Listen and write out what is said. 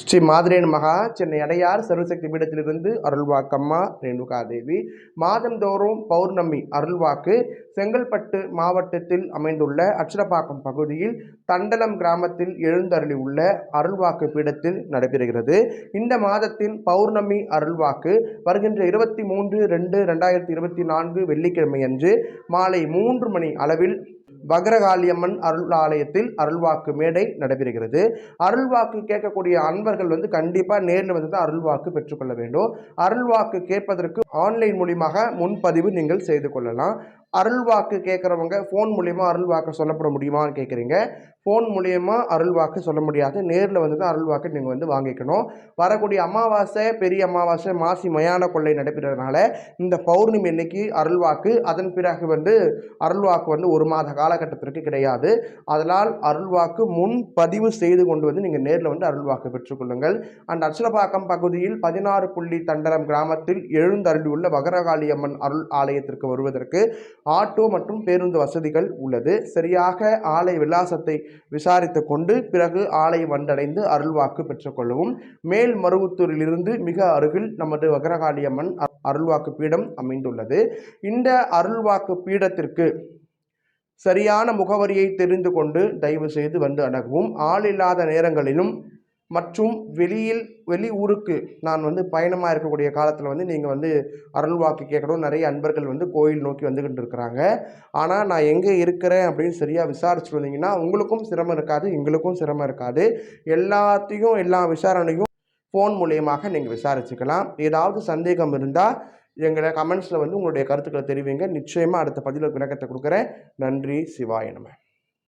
ஸ்ரீ மாதிரேன் மகா சென்னை அடையார் சர்வசக்தி பீடத்திலிருந்து அருள்வாக்கம்மா ரேணுகாதேவி. மாதந்தோறும் பௌர்ணமி அருள்வாக்கு செங்கல்பட்டு மாவட்டத்தில் அமைந்துள்ள அச்சரப்பாக்கம் பகுதியில் தண்டலம் கிராமத்தில் எழுந்தருளி உள்ள அருள்வாக்கு பீடத்தில் நடைபெறுகிறது. இந்த மாதத்தின் பௌர்ணமி அருள்வாக்கு வருகின்ற 23/2/2024 வெள்ளிக்கிழமை அன்று மாலை 3 மணி அளவில் வக்ரகாளியம்மன் அருள் ஆலயத்தில் அருள்வாக்கு மேடை நடைபெறுகிறது. அருள்வாக்கு கேட்கக்கூடிய அன்பர்கள் கண்டிப்பாக நேரில் வந்து தான் அருள்வாக்கு பெற்றுக்கொள்ள வேண்டும். அருள்வாக்கு கேட்பதற்கு ஆன்லைன் மூலியமாக முன்பதிவு நீங்கள் செய்து கொள்ளலாம். அருள்வாக்கு கேட்குறவங்க ஃபோன் மூலியமாக அருள்வாக்கு சொல்லப்பட முடியுமான்னு கேட்குறீங்க. ஃபோன் மூலியமாக அருள்வாக்கு சொல்ல முடியாது. நேரில் வந்து தான் அருள்வாக்கு நீங்கள் வாங்கிக்கணும். வரக்கூடிய அமாவாசை, பெரிய அமாவாசை, மாசி மயான கொள்ளை நடைபெறதுனால இந்த பௌர்ணமி அன்னைக்கு அருள்வாக்கு, அதன் பிறகு அருள்வாக்கு 1 மாத காலகட்டத்திற்கு கிடையாது. அதனால் அருள்வாக்கு முன்பதிவு செய்து கொண்டு நீங்கள் நேரில் அருள்வாக்கு பெற்றுக்கொள்ளுங்கள். அந்த அச்சலப்பாக்கம் பகுதியில் 16 புள்ளி தண்டலம் கிராமத்தில் எழுந்தருளியுள்ள வக்ரகாளியம்மன் அருள் ஆலயத்திற்கு வருவதற்கு ஆட்டோ மற்றும் பேருந்து வசதிகள் உள்ளது. சரியாக ஆலய விலாசத்தை விசாரித்து கொண்டு பிறகு ஆலயம் வந்தடைந்து அருள்வாக்கு பெற்றுக்கொள்ளவும். மேல்மருவத்தூரிலிருந்து மிக அருகில் நமது வக்ரகாளியம்மன் அருள்வாக்கு பீடம் அமைந்துள்ளது. இந்த அருள்வாக்கு பீடத்திற்கு சரியான முகவரியை தெரிந்து கொண்டு தயவு செய்து வந்து அணுகவும். ஆள் இல்லாத நேரங்களிலும் மற்றும் வெளி ஊருக்கு நான் பயணமாக இருக்கக்கூடிய காலத்தில் நீங்கள் அருள்வாக்கு கேட்கணும். நிறைய அன்பர்கள் கோயில் நோக்கி வந்துக்கிட்டு இருக்கிறாங்க. ஆனால் நான் எங்கே இருக்கிறேன் அப்படின்னு சரியாக விசாரிச்சுட்டு வந்தீங்கன்னா உங்களுக்கும் சிரமம் இருக்காது, எங்களுக்கும் சிரமம் இருக்காது. எல்லா விசாரணையும் ஃபோன் மூலியமாக நீங்கள் விசாரிச்சுக்கலாம். ஏதாவது சந்தேகம் இருந்தால் எங்களை கமெண்ட்ஸில் உங்களுடைய கருத்துக்களை தெரிவிங்க. நிச்சயமாக அடுத்த பதிலுக்கு விளக்கத்தை கொடுக்குறேன். நன்றி. சிவாய நம.